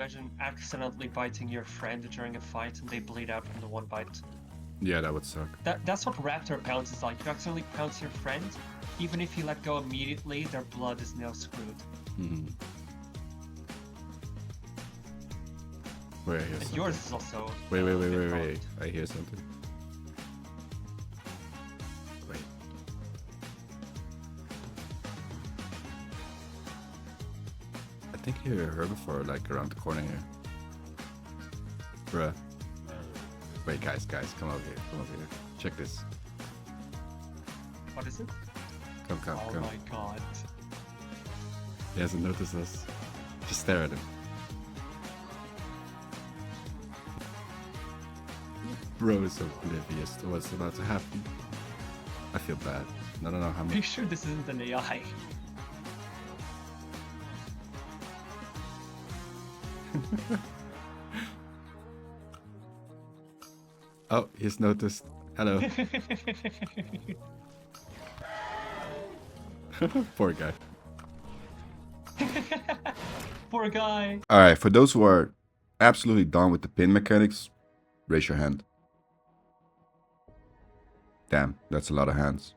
Imagine accidentally biting your friend during a fight and they bleed out from the one bite. Yeah, that would suck. That's what raptor pounce is like. You accidentally pounce your friend, even if you let go immediately, their blood is now screwed. Wait, I hear And yours is also. Wait. I hear something. Wait. I think you heard her before, like around the corner here. Bruh. Wait, guys, come over here. Check this. What is it? Come. Oh my god. He hasn't noticed us. Just stare at him. Bro is oblivious to what's about to happen. I feel bad. I don't know how much. Are you sure this isn't an AI? Oh, he's noticed. Hello. Poor guy. Poor guy. Alright, for those who are absolutely done with the pin mechanics, raise your hand. Damn, that's a lot of hands.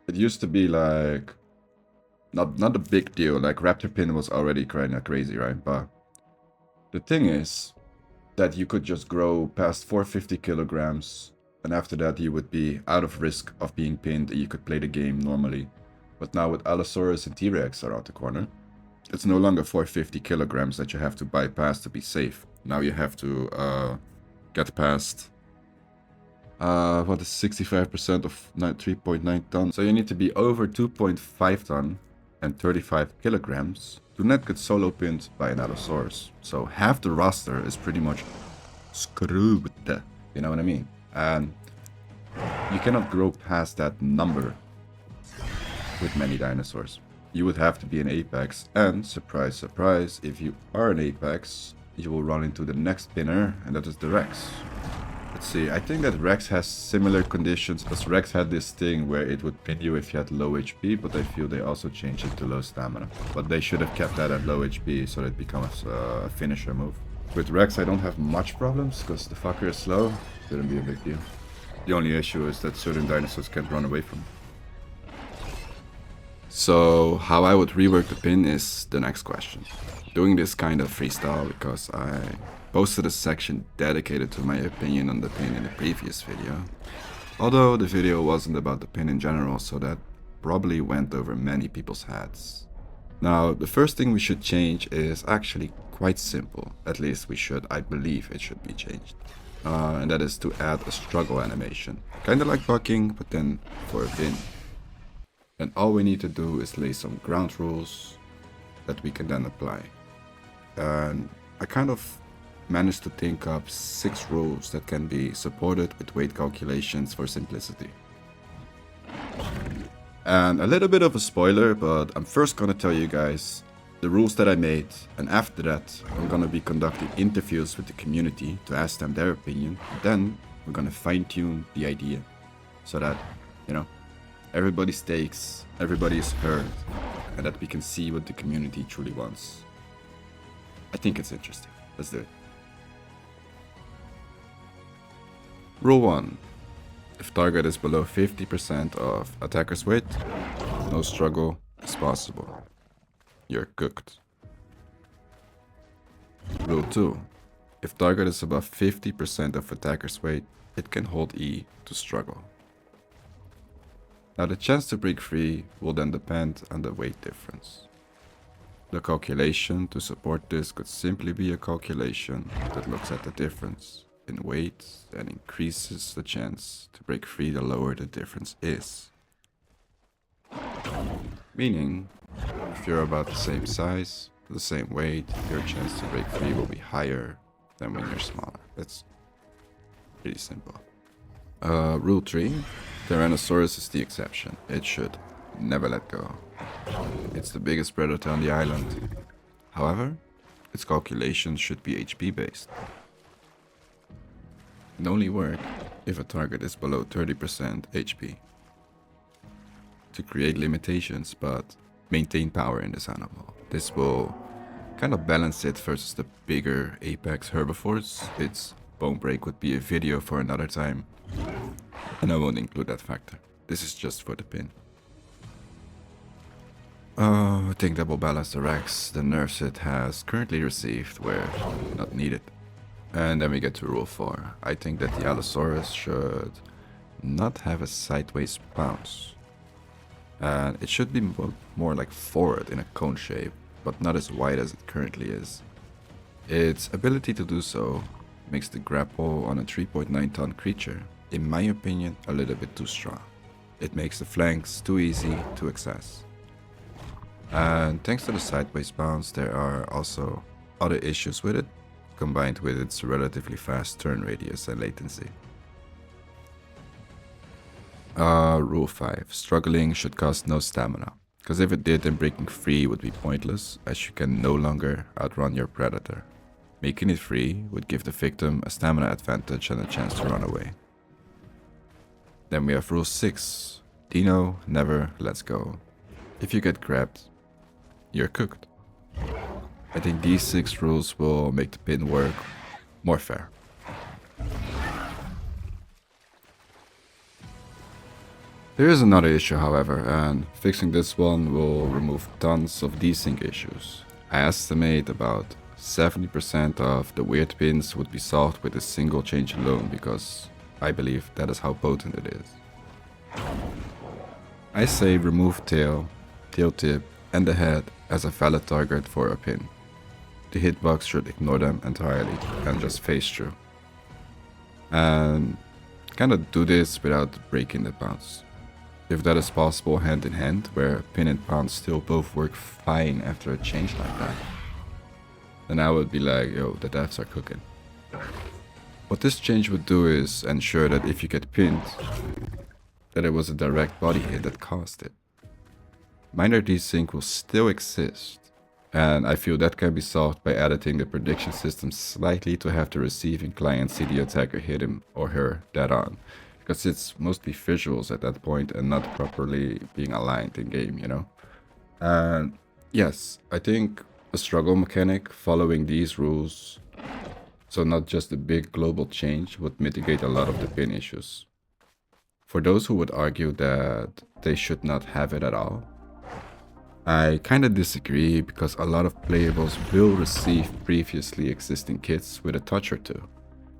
It used to be like not a big deal. Like Raptor pin was already kind of crazy, right? But the thing is that you could just grow past 450 kilograms, and after that you would be out of risk of being pinned and you could play the game normally. But now with Allosaurus and T-Rex around the corner, it's no longer 450 kilograms that you have to bypass to be safe. Now you have to get past what is 65% of 3.9 tons. So you need to be over 2.5 ton and 35 kilograms to not get solo pinned by an Allosaurus. So half the roster is pretty much screwed. You know what I mean? And you cannot grow past that number with many dinosaurs. You would have to be an apex, and surprise, surprise, if you are an apex, you will run into the next pinner, and that is the Rex. Let's see, I think that Rex has similar conditions, because Rex had this thing where it would pin you if you had low HP, but I feel they also changed it to low stamina. But they should have kept that at low HP, so that it becomes a finisher move. With Rex I don't have much problems, because the fucker is slow, shouldn't be a big deal. The only issue is that certain dinosaurs can't run away from it. So how I would rework the pin is the next question. Doing this kind of freestyle because I posted a section dedicated to my opinion on the pin in the previous video. Although the video wasn't about the pin in general, so that probably went over many people's heads. Now, the first thing we should change is actually quite simple. At least I believe it should be changed. And that is to add a struggle animation. Kinda like bucking, but then for a pin. And all we need to do is lay some ground rules that we can then apply. And I kind of managed to think up 6 rules that can be supported with weight calculations for simplicity. And a little bit of a spoiler, but I'm first gonna tell you guys the rules that I made, and after that I'm gonna be conducting interviews with the community to ask them their opinion. Then we're gonna fine-tune the idea so that, you know, everybody's takes, everybody is heard, and that we can see what the community truly wants. I think it's interesting. Let's do it. Rule 1. If target is below 50% of attacker's weight, no struggle is possible. You're cooked. Rule 2. If target is above 50% of attacker's weight, it can hold E to struggle. Now the chance to break free will then depend on the weight difference. The calculation to support this could simply be a calculation that looks at the difference in weight and increases the chance to break free the lower the difference is. Meaning, if you're about the same size, the same weight, your chance to break free will be higher than when you're smaller. That's pretty simple. Rule 3. Tyrannosaurus is the exception. It should never let go. It's the biggest predator on the island. However, its calculations should be HP based. It only work if a target is below 30% HP. To create limitations but maintain power in this animal. This will kind of balance it versus the bigger apex herbivores, its bone break would be a video for another time, and I won't include that factor. This is just for the pin. I think that will balance the Rex, the nerfs it has currently received where not needed. And then we get to rule 4. I think that the Allosaurus should not have a sideways bounce. And it should be more like forward in a cone shape, but not as wide as it currently is. Its ability to do so makes the grapple on a 3.9 ton creature, in my opinion, a little bit too strong. It makes the flanks too easy to access. And thanks to the sideways bounce, there are also other issues with it, combined with its relatively fast turn radius and latency. Rule 5. Struggling should cost no stamina, because if it did, then breaking free would be pointless, as you can no longer outrun your predator. Making it free would give the victim a stamina advantage and a chance to run away. Then we have rule 6. Dino never lets go. If you get grabbed, you're cooked. I think these 6 rules will make the pin work more fair. There is another issue, however, and fixing this one will remove tons of desync issues. I estimate about 70% of the weird pins would be solved with a single change alone, because I believe that is how potent it is. I say remove tail, tail tip, and the head as a valid target for a pin. The hitbox should ignore them entirely and just phase through. And kinda do this without breaking the bounce. If that is possible hand in hand, where pin and bounce still both work fine after a change like that, then I would be like, yo, the devs are cooking. What this change would do is ensure that if you get pinned, that it was a direct body hit that caused it. Minor desync will still exist, and I feel that can be solved by editing the prediction system slightly to have the receiving client see the attacker hit him or her dead on, because it's mostly visuals at that point and not properly being aligned in game, you know? And yes, I think a struggle mechanic following these rules, so not just a big global change, would mitigate a lot of the pin issues. For those who would argue that they should not have it at all, I kinda disagree, because a lot of playables will receive previously existing kits with a touch or two.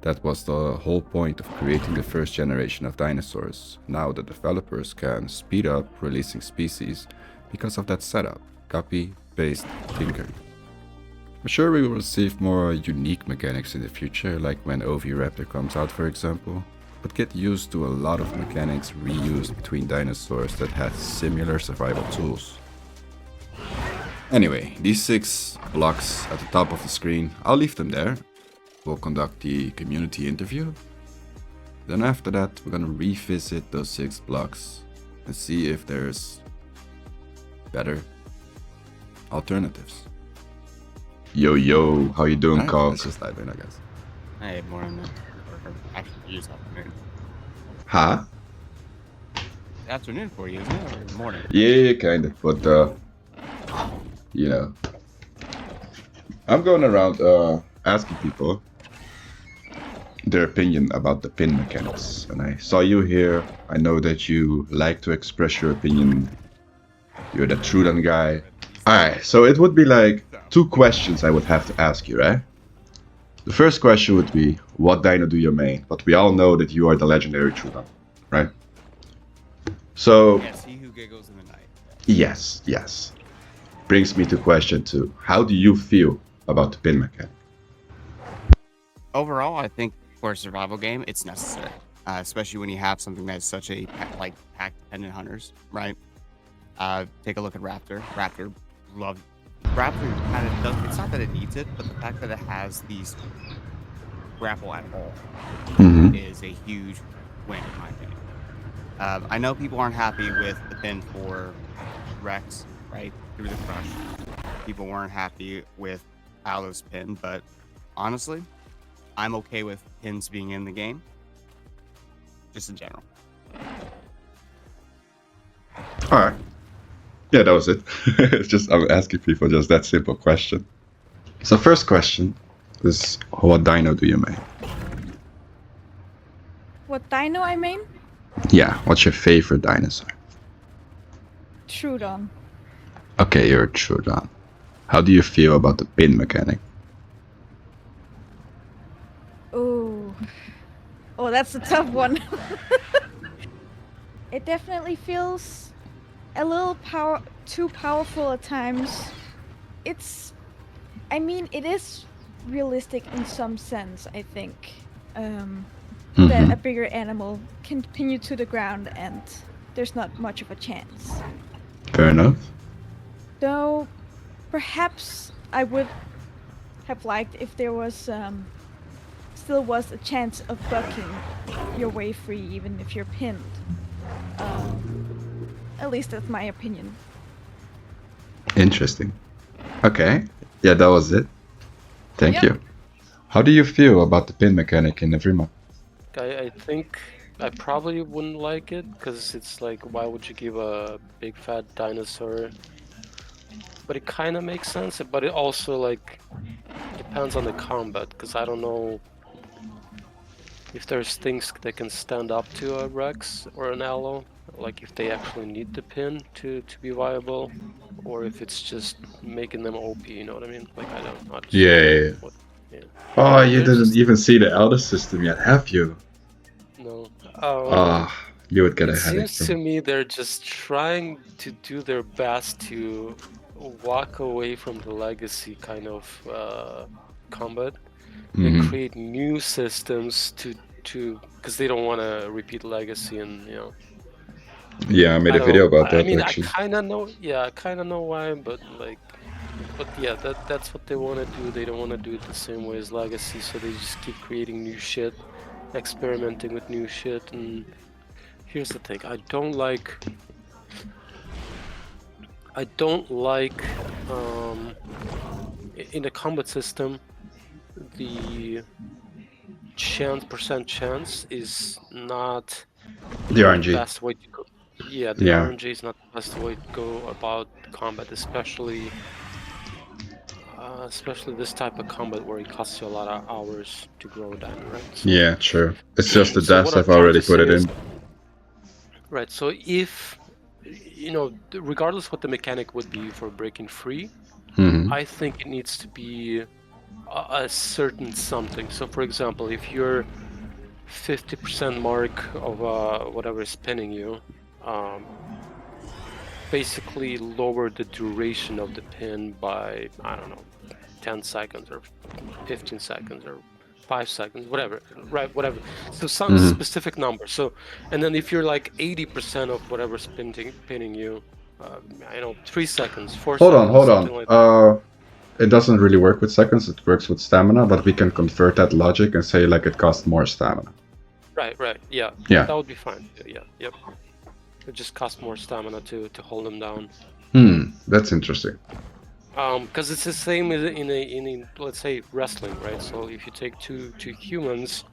That was the whole point of creating the first generation of dinosaurs. Now the developers can speed up releasing species because of that setup. Copy, paste, tinker. I'm sure we will receive more unique mechanics in the future, like when EVRIMA comes out, for example. But get used to a lot of mechanics reused between dinosaurs that had similar survival tools. Anyway, these 6 blocks at the top of the screen, I'll leave them there. We'll conduct the community interview. Then after that, we're gonna revisit those 6 blocks and see if there's better alternatives. Yo, how you doing, Carl? Let's just dive in, I guess. Hey, morning. Or actually, just afternoon. Huh? Afternoon for you, isn't it? Or morning? Yeah, kind of, but you know, I'm going around asking people their opinion about the pin mechanics, and I saw you here. I know that you like to express your opinion. You're the Trudan guy. Alright, so it would be like 2 questions I would have to ask you, right? The first question would be, what dino do you main? But we all know that you are the legendary Trudan, right? So Yes, he who giggles in the night. yes. Brings me to question 2. How do you feel about the pin mechanic? Overall, I think for a survival game, it's necessary, especially when you have something that's such a pack-dependent hunters, right? Take a look at Raptor. Raptor kind of does. It's not that it needs it, but the fact that it has these grapple at all is a huge win, in my opinion. I know people aren't happy with the pin for Rex, right? Through the crush. People weren't happy with Allo's pin, but honestly, I'm okay with pins being in the game, just in general. Alright. Yeah, that was it. It's just, I'm asking people just that simple question. So first question is, what dino do you main? What dino I mean? Yeah, what's your favorite dinosaur? Trudon. Okay, you're a Trudon. How do you feel about the pin mechanic? Ooh. Oh, that's a tough one. It definitely feels a little too powerful at times. I mean, it is realistic in some sense, I think. That a bigger animal can pin you to the ground and there's not much of a chance. Fair enough. Though, perhaps I would have liked if there was still was a chance of bucking your way free even if you're pinned. At least that's my opinion. Interesting. Okay. Yeah, that was it. Thank Yep. you. How do you feel about the pin mechanic in EVRIMA? I think I probably wouldn't like it because it's like, why would you give a big fat dinosaur? But it kind of makes sense. But it also like depends on the combat because I don't know if there's things that can stand up to a Rex or an Allo, like if they actually need the pin to be viable, or if it's just making them OP. You know what I mean? Like I don't know. Yeah. Oh, you They're didn't just- even see the Elder system yet, have you? No. You would get a It headache. seems to me they're just trying to do their best to walk away from the legacy kind of combat and create new systems to because they don't want to repeat legacy and Yeah, I made a video about that actually. I kind of know, yeah, I kind of know why, but yeah, that's what they want to do. They don't want to do it the same way as legacy, so they just keep creating new shit, experimenting with new shit. And here's the thing: I don't like in the combat system, the percent chance is not The RNG. best way to go. Yeah, the RNG is not the best way to go about combat, especially this type of combat where it costs you a lot of hours to grow down, right? So, Yeah, true. It's just the so devs what I'm have already trying put to it say in. Right, so if, regardless what the mechanic would be for breaking free, I think it needs to be a certain something. So for example, if you're 50% mark of whatever is pinning you, basically lower the duration of the pin by, I don't know, 10 seconds or 15 seconds or 5 seconds, whatever, right, whatever. So some specific number. So, and then if you're like 80% of whatever's pinning you, 3 seconds, 4 seconds, Hold something on. like that. It doesn't really work with seconds, it works with stamina, but we can convert that logic and say like it costs more stamina. Right, yeah. Yeah. That would be fine. Yeah, yep. It just costs more stamina to hold them down. That's interesting. Because it's the same as in let's say wrestling, right? So if you take two humans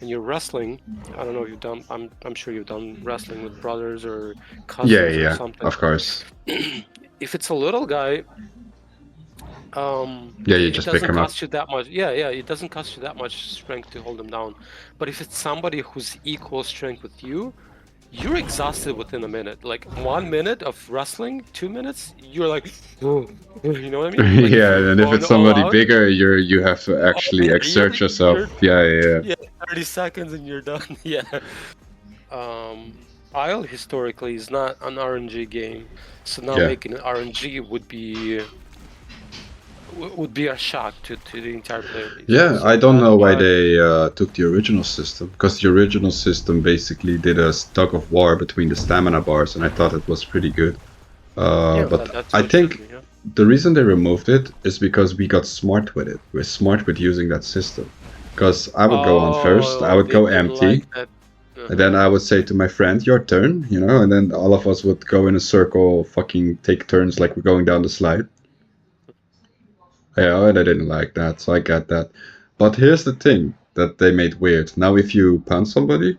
and you're wrestling, I don't know if you've done. I'm sure you've done wrestling with brothers or cousins or something. Of course. If it's a little guy, you just pick him up. cost you that much. Yeah, it doesn't cost you that much strength to hold them down. But if it's somebody who's equal strength with you, you're exhausted within a minute. Like 1 minute of wrestling, 2 minutes, you're like, you know what I mean? Like and if it's somebody bigger, you have to actually exert yourself. Yeah, 30 seconds and you're done. Yeah. Isle historically is not an RNG game, so now making an RNG would be a shock to the entire player base. Yeah, So I don't know why they took the original system, because the original system basically did a tug of war between the stamina bars, and I thought it was pretty good. But I think the reason they removed it is because we got smart with it. We're smart with using that system. Because I would go on first, I would go empty, and then I would say to my friend, your turn, and then all of us would go in a circle, fucking take turns like we're going down the slide. Yeah, and I didn't like that, so I get that. But here's the thing that they made weird. Now if you punch somebody,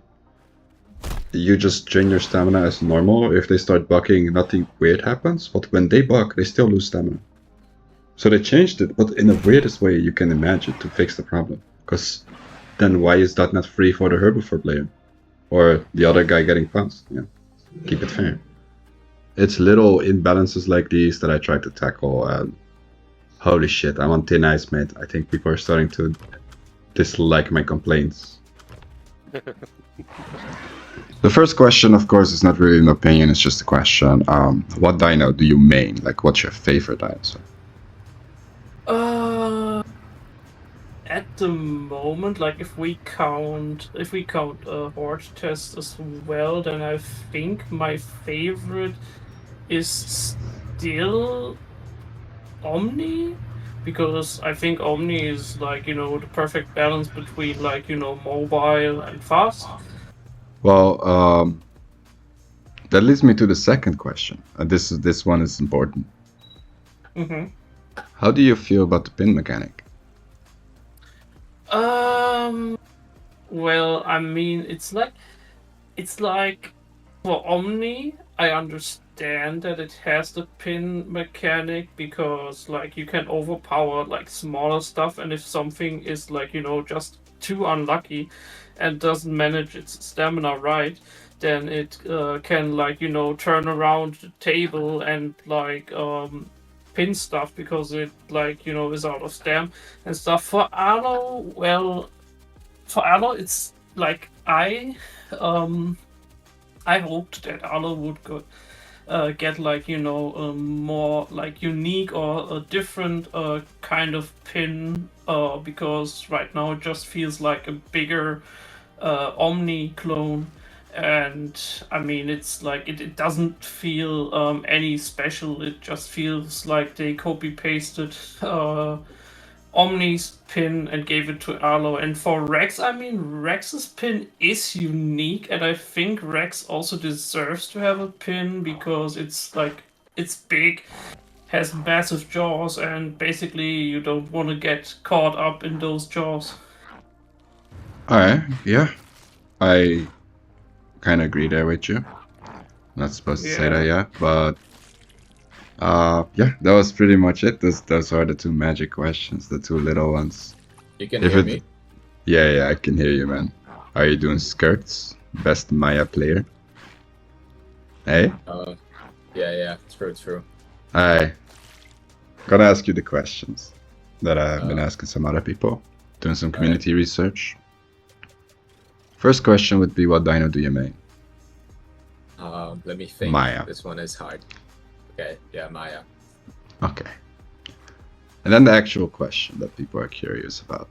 you just drain your stamina as normal. If they start bucking, nothing weird happens. But when they buck, they still lose stamina. So they changed it, but in the weirdest way you can imagine to fix the problem. Because then why is that not free for the herbivore player? Or the other guy getting passed? Yeah, keep it fair. It's little imbalances like these that I try to tackle, and holy shit, I'm on thin ice, mate. I think people are starting to dislike my complaints. The first question, of course, is not really an opinion, it's just a question. What dino do you main? Like, what's your favorite dinosaur? At the moment, like if we count horde test as well, then I think my favorite is still Omni, because I think Omni is like, you know, the perfect balance between like, you know, mobile and fast. Well, that leads me to the second question. This one is important. Mm-hmm. How do you feel about the pin mechanic? Well, I mean, it's like for Omni, I understand that it has the pin mechanic because like you can overpower like smaller stuff, and if something is like, you know, just too unlucky and doesn't manage its stamina right, then it can like, you know, turn around the table and like pin stuff because it like, you know, is out of stam and stuff. For Arlo, well, for Arlo it's like I hoped that Arlo would go, get like, you know, a more like unique or a different kind of pin, because right now it just feels like a bigger Omni clone. And I mean, it's like it doesn't feel any special. It just feels like they copy pasted Omni's pin and gave it to Arlo. And for Rex, I mean, Rex's pin is unique, and I think Rex also deserves to have a pin because it's like it's big, has massive jaws, and basically you don't want to get caught up in those jaws. Alright, yeah. I kind of agree there with you. Not supposed to say that yet, but yeah, that was pretty much it. Those are the two magic questions, the two little ones. You can hear me? Yeah, I can hear you, man. Are you doing skirts? Best Maya player? Hey? Yeah, true. I gonna ask you the questions that I've been asking some other people, doing some community research. First question would be, what dino do you main? Let me think. Maya. This one is hard. Okay, yeah, Maya. Okay. And then the actual question that people are curious about.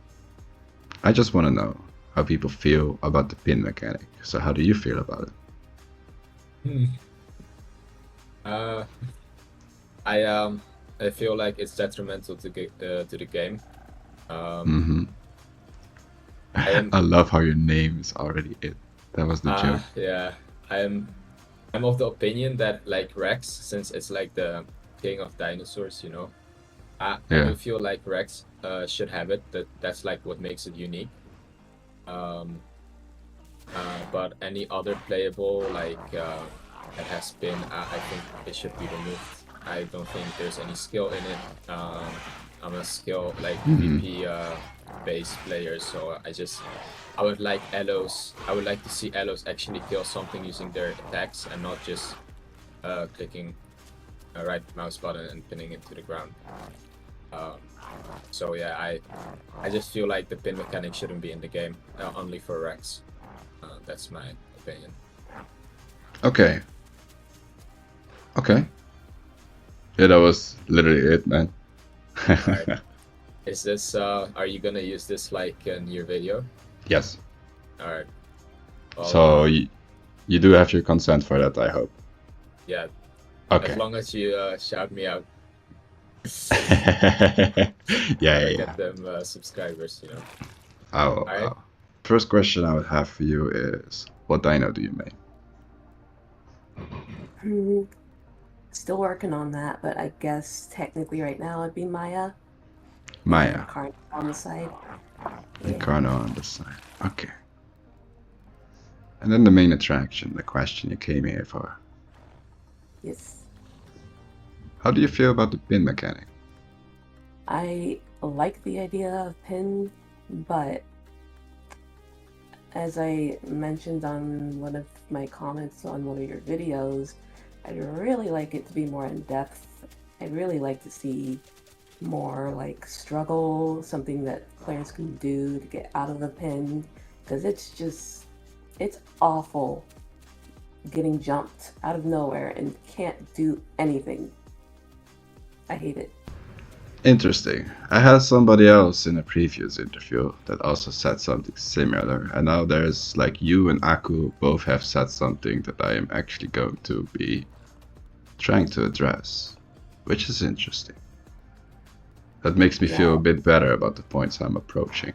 I just want to know how people feel about the pin mechanic. So how do you feel about it? I feel like it's detrimental to the game. I love how your name is already it. That was the joke. Yeah, I'm of the opinion that like Rex, since it's like the king of dinosaurs, you know, I do feel like Rex should have it. That's like what makes it unique. But any other playable like that has been, I think it should be removed. I don't think there's any skill in it. I'm a skill like PvP based player, so I would like Elos. I would like to see Elos actually kill something using their attacks and not just clicking a right mouse button and pinning it to the ground. So yeah, I just feel like the pin mechanic shouldn't be in the game, only for Rex. That's my opinion. Okay. Yeah, that was literally it, man. Right. Is this, are you gonna use this like in your video? Yes. Alright. Well, so you do have your consent for that, I hope. Yeah. Okay. As long as you shout me out. yeah. Get them subscribers, you know. Oh. Right. First question I would have for you is, what dino do you main? Still working on that, but I guess technically right now it'd be Maya. Maya. Carno on the side. And Carno on the side. Okay. And then the main attraction, the question you came here for. Yes. How do you feel about the pin mechanic? I like the idea of pin, but as I mentioned on one of my comments on one of your videos, I'd really like it to be more in depth. I'd really like to see more like struggle, something that players can do to get out of the pin, because it's awful getting jumped out of nowhere and can't do anything. I hate it. Interesting. I had somebody else in a previous interview that also said something similar, and now there's like you and Aku both have said something that I am actually going to be trying to address, which is interesting. That makes me feel a bit better about the points I'm approaching.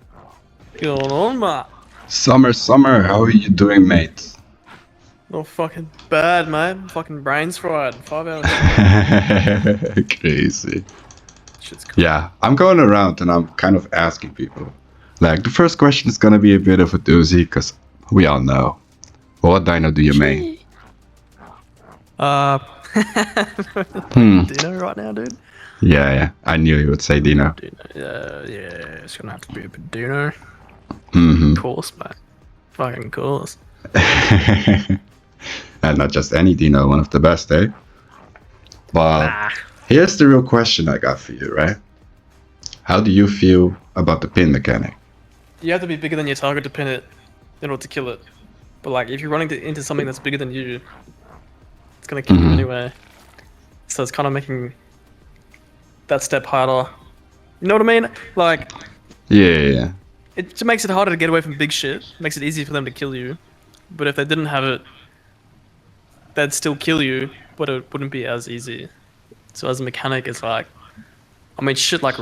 Going on, mate? Summer, how are you doing, mate? Not fucking bad, mate. Fucking brains fried. 5 hours. Crazy. Shit's cool. Yeah, I'm going around and I'm kind of asking people. Like, the first question is gonna be a bit of a doozy, because we all know. What dino do you main? Dino right now, dude? Yeah, I knew you would say Dino. Dino. Yeah, it's gonna have to be a bit Dino. Mm-hmm. Of course, mate. Fucking course. And not just any Dino, one of the best, eh? But here's the real question I got for you, right? How do you feel about the pin mechanic? You have to be bigger than your target to pin it in order to kill it. But like, if you're running into something that's bigger than you, it's gonna kill you anyway. So it's kind of making that step harder. You know what I mean? Like, Yeah. it just makes it harder to get away from big shit. Makes it easier for them to kill you. But if they didn't have it, they'd still kill you, but it wouldn't be as easy. So as a mechanic, it's like, I mean, shit like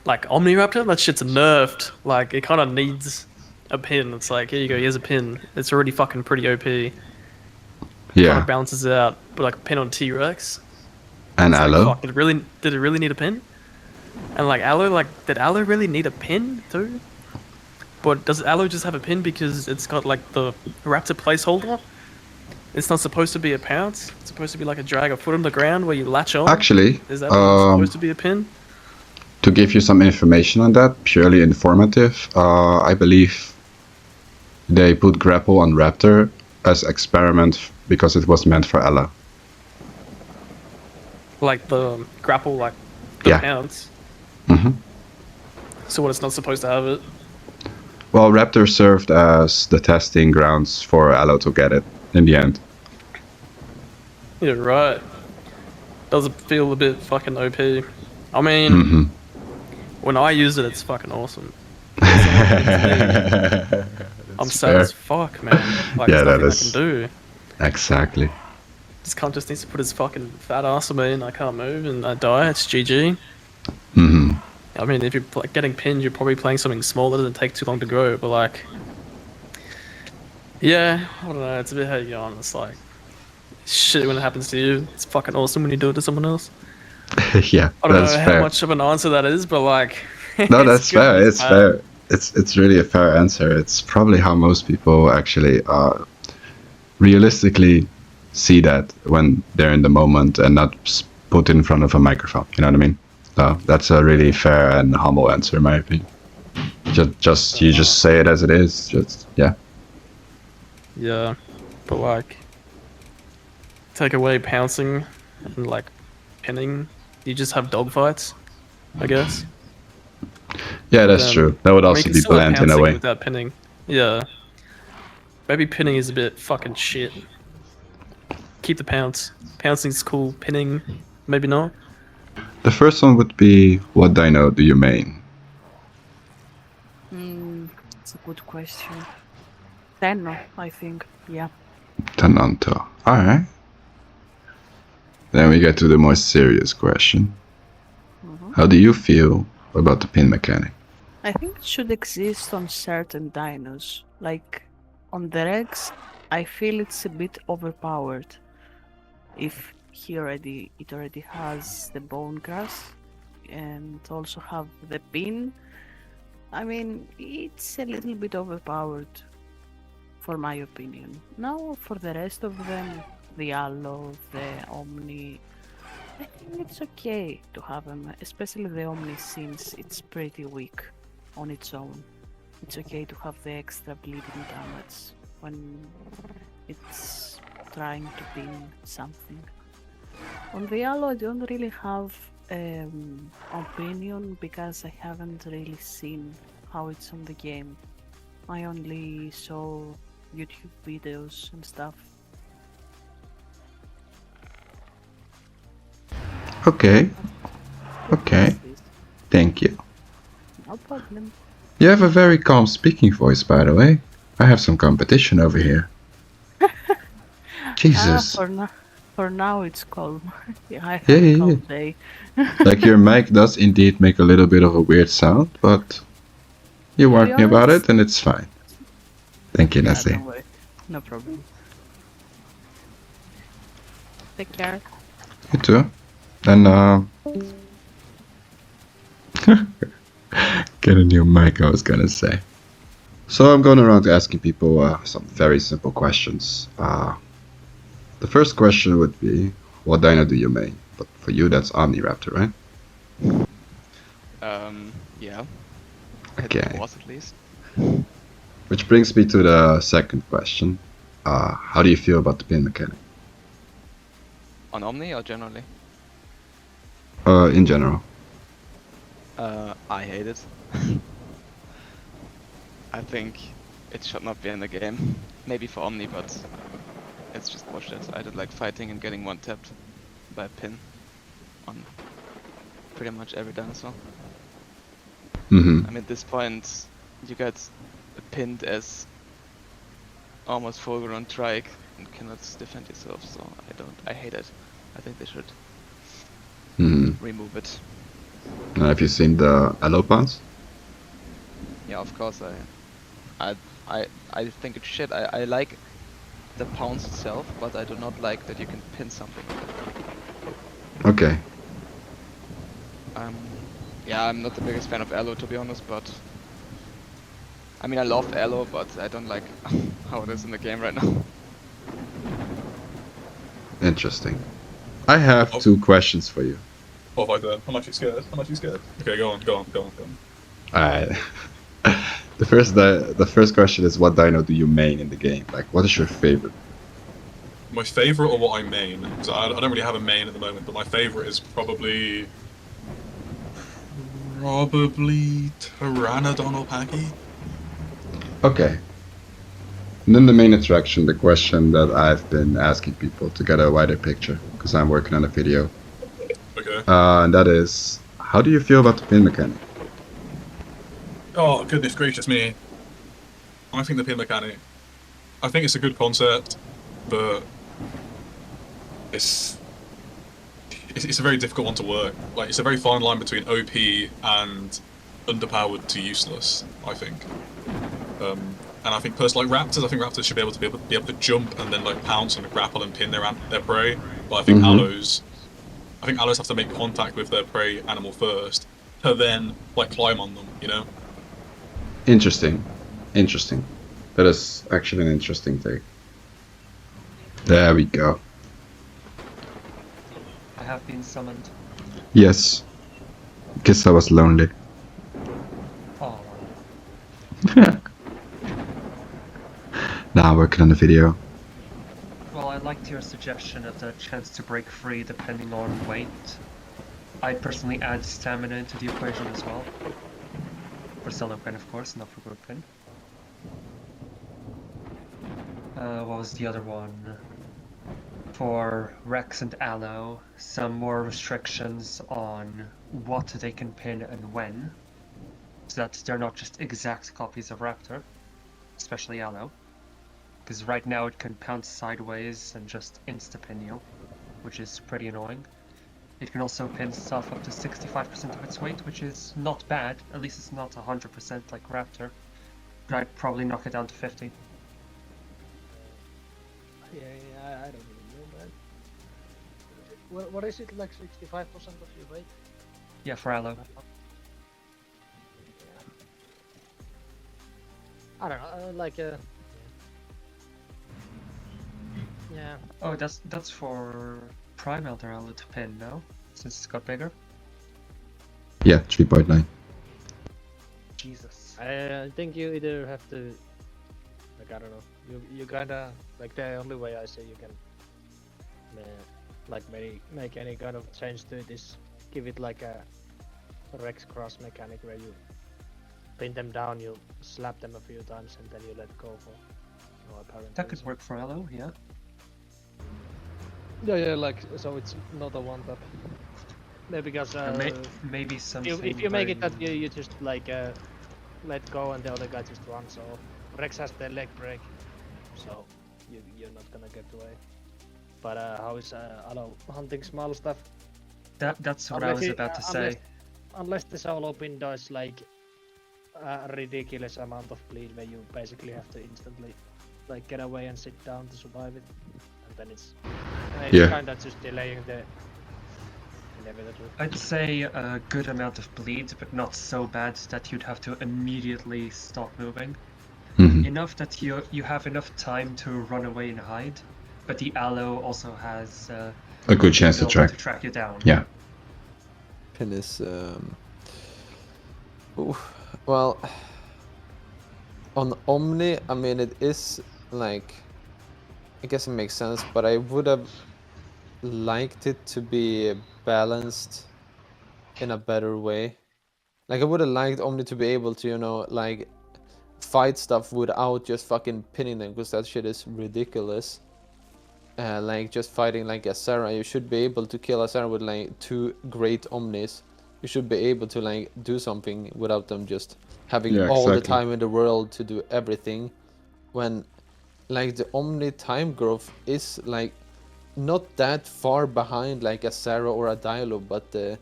Omniraptor, that shit's nerfed. Like, it kind of needs a pin. It's like, here you go, here's a pin. It's already fucking pretty OP. Kind Yeah. of balances it out. But like a pin on T-Rex. And It's like, Aloe? fuck, did it really need a pin? And like Aloe, like, did Aloe really need a pin too? But does Aloe just have a pin because it's got like the raptor placeholder? It's not supposed to be a pounce. It's supposed to be like a drag a foot on the ground where you latch on. Actually, Is that supposed to be a pin? to give you some information on that, purely informative, I believe they put grapple on Raptor as experiment because it was meant for Ella. Like the grapple, like the Yeah. pounce. Mm-hmm. So what, it's not supposed to have it? Well, Raptor served as the testing grounds for Aloe to get it in the end. Yeah, right. Does it feel a bit fucking OP? I mean, when I use it, it's fucking awesome. I'm sad as fuck, man. Like, Yeah, there's that nothing is- I can do. Exactly. This cunt just needs to put his fucking fat ass on me and I can't move and I die. It's GG. Mm-hmm. I mean, if you're getting pinned, you're probably playing something small that doesn't take too long to grow, but like... Yeah, I don't know, it's a bit how you go on. It's like... Shit when it happens to you. It's fucking awesome when you do it to someone else. Yeah, I don't that's know fair. how much of an answer that is, but like... No, it's that's good, fair. it's It's bad. fair. It's really a fair answer. It's probably how most people actually realistically see that when they're in the moment and not put in front of a microphone. You know what I mean? So that's a really fair and humble answer, in my opinion. You just say it as it is. Just yeah. Yeah, but like... Take away pouncing and like pinning, you just have dogfights, I guess. Yeah, that's Then- true. That would I mean, also you can be still have bland in a pouncing way. without pinning. Yeah. Maybe pinning is a bit fucking shit. Keep the pounce. Pouncing's cool. Pinning, maybe not. The first one would be, what dino do you main? It's a good question. Tenno, I think. Yeah. Tananto. Alright. Then we get to the more serious question. How do you feel about the pin mechanic? I think it should exist on certain dinos. Like on the Rex, I feel it's a bit overpowered. If it already has the bone grass and also have the pin. I mean, it's a little bit overpowered, for my opinion. Now, for the rest of them, the Aloe, the Omni, I think it's okay to have him, especially the Omni, since it's pretty weak on its own. It's okay to have the extra bleeding damage when it's trying to pin something. On the Aloe, I don't really have opinion because I haven't really seen how it's on the game. I only saw YouTube videos and stuff. Okay. Okay. Thank you. No problem. You have a very calm speaking voice, by the way. I have some competition over here. Jesus. For now it's calm. Yeah, I have Yeah, a yeah, calm yeah. day. Like your mic does indeed make a little bit of a weird sound, but you To be warned me about honest- it and it's fine. Thank you, Yeah, Nessie. don't worry. No problem. Take care. You too. And get a new mic, I was gonna say. So I'm going around asking people some very simple questions. The first question would be, what dino do you main? But for you, that's Omniraptor, right? Yeah. Okay. Was at least. Which brings me to the second question. How do you feel about the pin mechanic? On Omni or generally? In general. I hate it. I think it should not be in the game. Maybe for Omni, but it's just bullshit. I did like fighting and getting one tapped by a pin on pretty much every dinosaur. Mm-hmm. I mean, at this point, you get pinned as almost full-grown trike and cannot defend yourself, so I hate it. I think they should remove it. Have you seen the Aloe pawns? Yeah, of course I think it's shit. I like the pounce itself, but I do not like that you can pin something with it. Okay. Yeah, I'm not the biggest fan of Aloe, to be honest, but I mean, I love Aloe, but I don't like how it is in the game right now. Interesting. I have two questions for you. What have I done? I'm actually scared. Okay, go on. Alright. The first question is, what dino do you main in the game? Like, what is your favorite? My favorite or what I main? Because I don't really have a main at the moment, but my favorite is probably Pteranodon alpaca. Okay. And then the main attraction, the question that I've been asking people to get a wider picture, because I'm working on a video. Okay. And that is, how do you feel about the pin mechanic? Oh, goodness gracious me. I think the pin mechanic, I think it's a good concept, but it's a very difficult one to work. Like, it's a very fine line between OP and underpowered to useless, I think. And I think personally, like Raptors should be able to jump and then like pounce and grapple and pin their prey. But I think Aloes have to make contact with their prey animal first to then like climb on them, you know? Interesting. That is actually an interesting take. There we go. I have been summoned. Yes. Guess I was lonely. Oh. Now I'm working on the video. Well, I liked your suggestion of the chance to break free depending on weight. I'd personally add stamina into the equation as well. For solo pin, of course, not for group pin. What was the other one? For Rex and Aloe, some more restrictions on what they can pin and when, so that they're not just exact copies of Raptor, especially Aloe. Because right now it can pounce sideways and just insta-pin you, which is pretty annoying. It can also pin stuff up to 65% of its weight, which is not bad. At least it's not 100% like Raptor. But I'd probably knock it down to 50. Yeah, I don't even know, man. What is it, like 65% of your weight? Yeah, for Aloe. I don't know, like yeah. Oh, that's for Prime Elder Aloe to pin, no? Since it's got bigger? Yeah, 3.9. Jesus. I think you either have to, like, I don't know, you kinda, like, the only way I say you can like make any kind of change to it is give it like a Rex cross mechanic where you pin them down, you slap them a few times, and then you let go for no apparent That could reason. work for Aloe, yeah. Yeah, like, so it's not a one tap. Maybe because Maybe something. if you make it where that you just like let go and the other guy just runs off. Rex has the leg break, so you're not gonna get away. But how is Aloe hunting small stuff? That's what I was about to say. Unless the solo pin does like a ridiculous amount of bleed where you basically have to instantly like get away and sit down to survive it, and then it's kinda just delaying the inevitable. I'd say a good amount of bleed, but not so bad that you'd have to immediately stop moving. Enough that you have enough time to run away and hide, but the Aloe also has a good chance to track you down. Yeah. Pin is well, on Omni, I mean, it is like, I guess it makes sense, but I would have liked it to be balanced in a better way. Like, I would have liked Omni to be able to, you know, like, fight stuff without just fucking pinning them, because that shit is ridiculous. Like, just fighting like a Sarah, you should be able to kill a Sarah with like 2 great Omnis. You should be able to like do something without them just having all the time in the world to do everything. When like the Omni time growth is like not that far behind like a Sarah or a Dialo, but the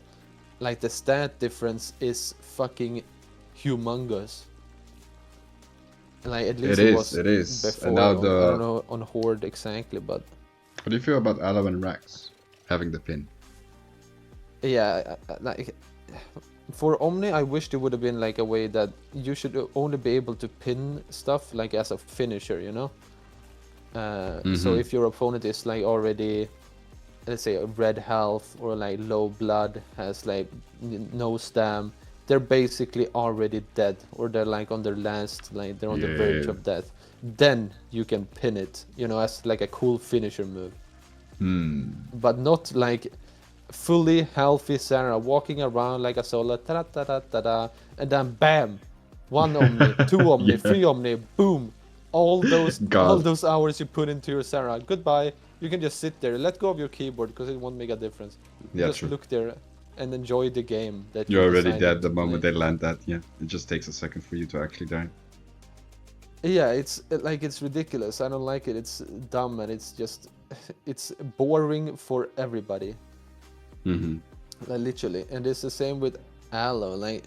like the stat difference is fucking humongous. Like at least it is. before. And now I don't know on Horde exactly, but what do you feel about Aloe and Rex having the pin? yeah, like for Omni, I wish there would have been like a way that you should only be able to pin stuff like as a finisher, you know. So if your opponent is like already, let's say, a red health or like low blood, has like no stam, they're basically already dead, or they're like on their last, like they're on the verge of death. Then you can pin it, you know, as like a cool finisher move. But not like fully healthy Sarah walking around like a solo, and then bam, 1 Omni, 2 Omni, 3 Omni, boom. All those hours you put into your Sarah, goodbye. You can just sit there, let go of your keyboard because it won't make a difference. Just look there and enjoy the game. That You're already dead the moment they land that. Yeah, it just takes a second for you to actually die. Yeah, it's ridiculous. I don't like it. It's dumb and it's just it's boring for everybody. Like, literally, and it's the same with Aloe. Like,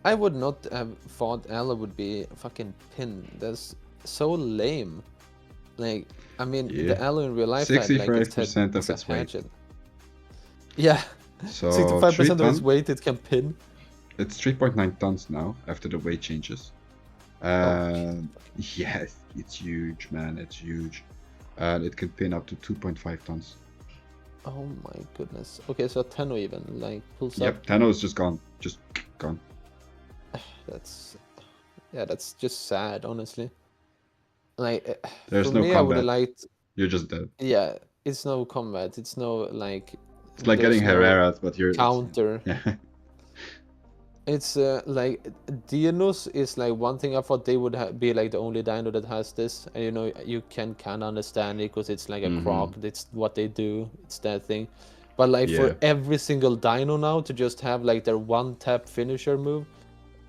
I would not have thought Aloe would be fucking pinned. That's so lame. Like, I mean, the Aloe in real life 65% of its weight. Yeah, so 65% of its weight it can pin. It's 3.9 tons now after the weight changes. Yes, it's huge, man. It's huge. It can pin up to 2.5 tons. Oh my goodness. Okay, so Tenno even like pulls up. Yep, Tenno is just gone. Just gone. That's just sad, honestly. Like, there's for no me, combat. I would have liked. You're just dead. Yeah, it's no combat. It's no like. It's like getting Herrera's, but you're counter. Yeah. It's like Dinos is like one thing I thought they would be like the only dino that has this, and you know you can kind of understand it because it's like a croc. It's what they do. It's that thing. But like for every single dino now to just have like their one tap finisher move,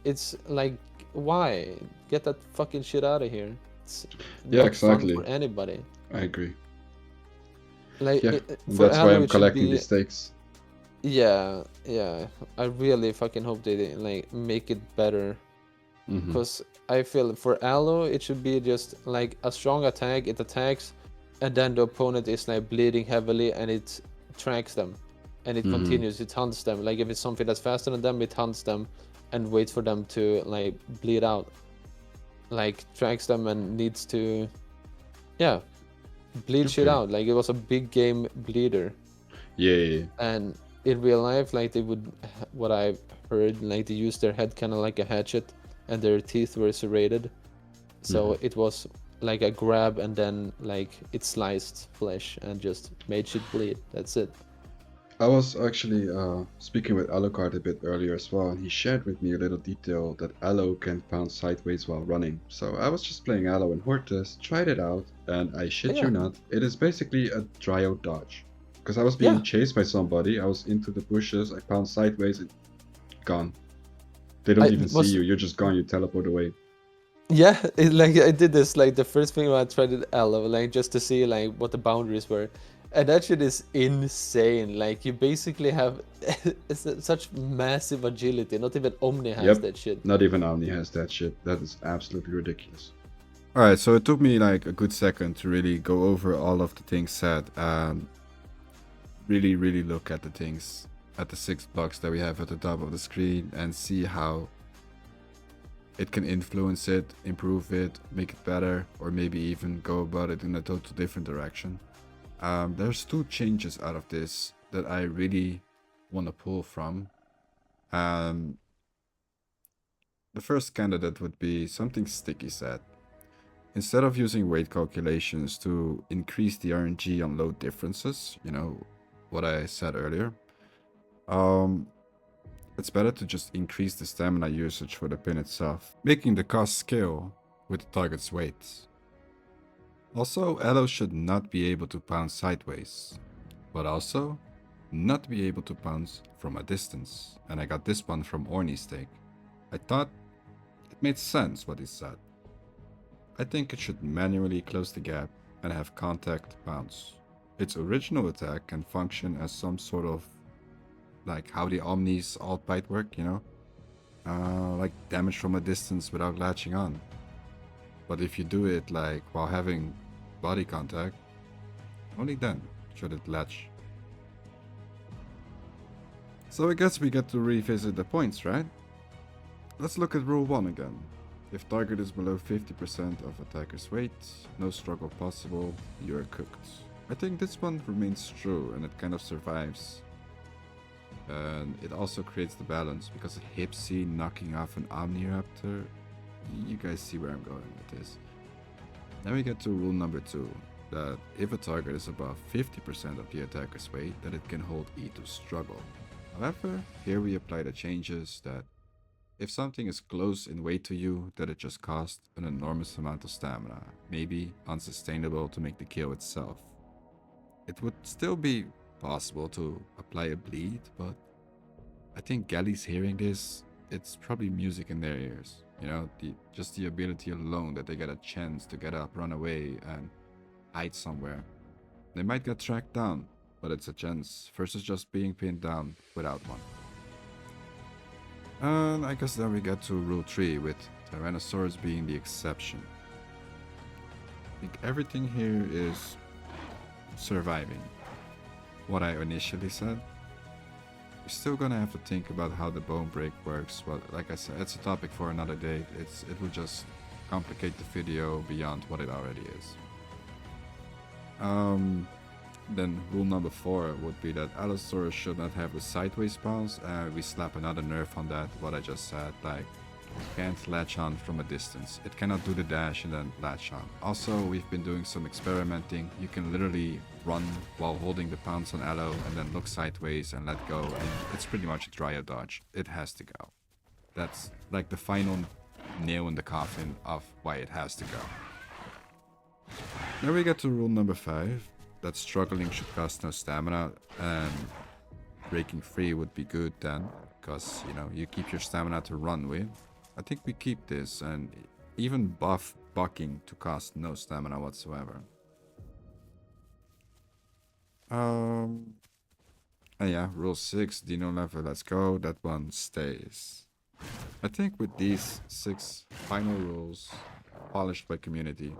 it's like why get that fucking shit out of here? It's not exactly. fun for anybody. I agree. Like that's why I'm collecting these stakes. Yeah, I really fucking hope they like make it better, because I feel for Aloe it should be just like a strong attack. It attacks, and then the opponent is like bleeding heavily, and it tracks them, and it continues. It hunts them. Like if it's something that's faster than them, it hunts them, and waits for them to like bleed out. Like tracks them and needs to, bleed shit out. Like it was a big game bleeder. Yeah. And in real life, like they would, what I've heard, like they used their head kind of like a hatchet, and their teeth were serrated, so it was like a grab, and then like it sliced flesh and just made shit bleed. That's it. I was actually speaking with Alucard a bit earlier as well, and he shared with me a little detail that Aloe can pound sideways while running. So I was just playing Aloe in Hortus, tried it out, and I shit you not, it is basically a dryo dodge. Because I was being chased by somebody, I was into the bushes, I pound sideways, and gone. They don't even see you, you're just gone, you teleport away. Yeah, like I did this like the first thing when I tried it Aloe, like just to see like what the boundaries were. And that shit is insane. Like you basically have such massive agility. Not even Omni has that shit. Not even Omni has that shit. That is absolutely ridiculous. Alright, so it took me like a good second to really go over all of the things said and really look at the things, at the 6 blocks that we have at the top of the screen and see how it can influence it, improve it, make it better, or maybe even go about it in a total different direction. There's 2 changes out of this that I really want to pull from. The first candidate would be something Sticky said. Instead of using weight calculations to increase the RNG on load differences, you know, what I said earlier, it's better to just increase the stamina usage for the pin itself, making the cost scale with the target's weight. Also, Aloe should not be able to pound sideways, but also not be able to pounce from a distance. And I got this one from Orny's take. I thought it made sense what he said. I think it should manually close the gap and have contact bounce. Its original attack can function as some sort of like how the Omni's alt bite work, you know? Like damage from a distance without latching on. But if you do it like while having body contact, only then should it latch. So I guess we get to revisit the points, right? Let's look at rule 1 again. If target is below 50% of attacker's weight, no struggle possible, you are cooked. I think this one remains true and it kind of survives. And it also creates the balance because a hip C knocking off an Omniraptor, you guys see where I'm going with this. Then we get to rule number 2, that if a target is above 50% of the attacker's weight, that it can hold E to struggle. However, here we apply the changes that if something is close in weight to you, that it just costs an enormous amount of stamina, maybe unsustainable to make the kill itself. It would still be possible to apply a bleed, but I think Galleys hearing this, it's probably music in their ears. You know, just the ability alone that they get a chance to get up, run away, and hide somewhere. They might get tracked down, but it's a chance versus just being pinned down without one. And I guess then we get to rule 3 with Tyrannosaurus being the exception. I think everything here is surviving. What I initially said. We're still gonna have to think about how the bone break works, but like I said, it's a topic for another day. It will just complicate the video beyond what it already is. Then rule number 4 would be that Allosaurus should not have the sideways bounce, and we slap another nerf on that, what I just said, like can't latch on from a distance. It cannot do the dash and then latch on. Also, we've been doing some experimenting. You can literally run while holding the pounce on Allo and then look sideways and let go, and it's pretty much a dryo dodge. It has to go. That's like the final nail in the coffin of why it has to go. Now we get to rule number 5. That struggling should cost no stamina, and breaking free would be good then, because, you know, you keep your stamina to run with. I think we keep this, and even buff bucking to cost no stamina whatsoever. And yeah, rule 6, Dino level, let's go, that one stays. I think with these 6 final rules, polished by community,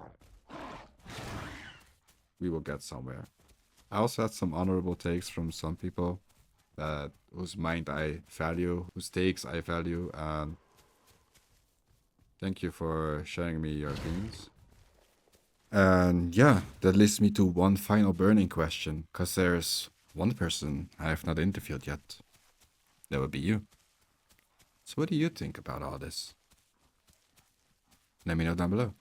we will get somewhere. I also had some honorable takes from some people that whose mind I value, whose takes I value, and thank you for sharing me your opinions. And yeah, that leads me to one final burning question, because there's one person I have not interviewed yet. That would be you. So what do you think about all this? Let me know down below.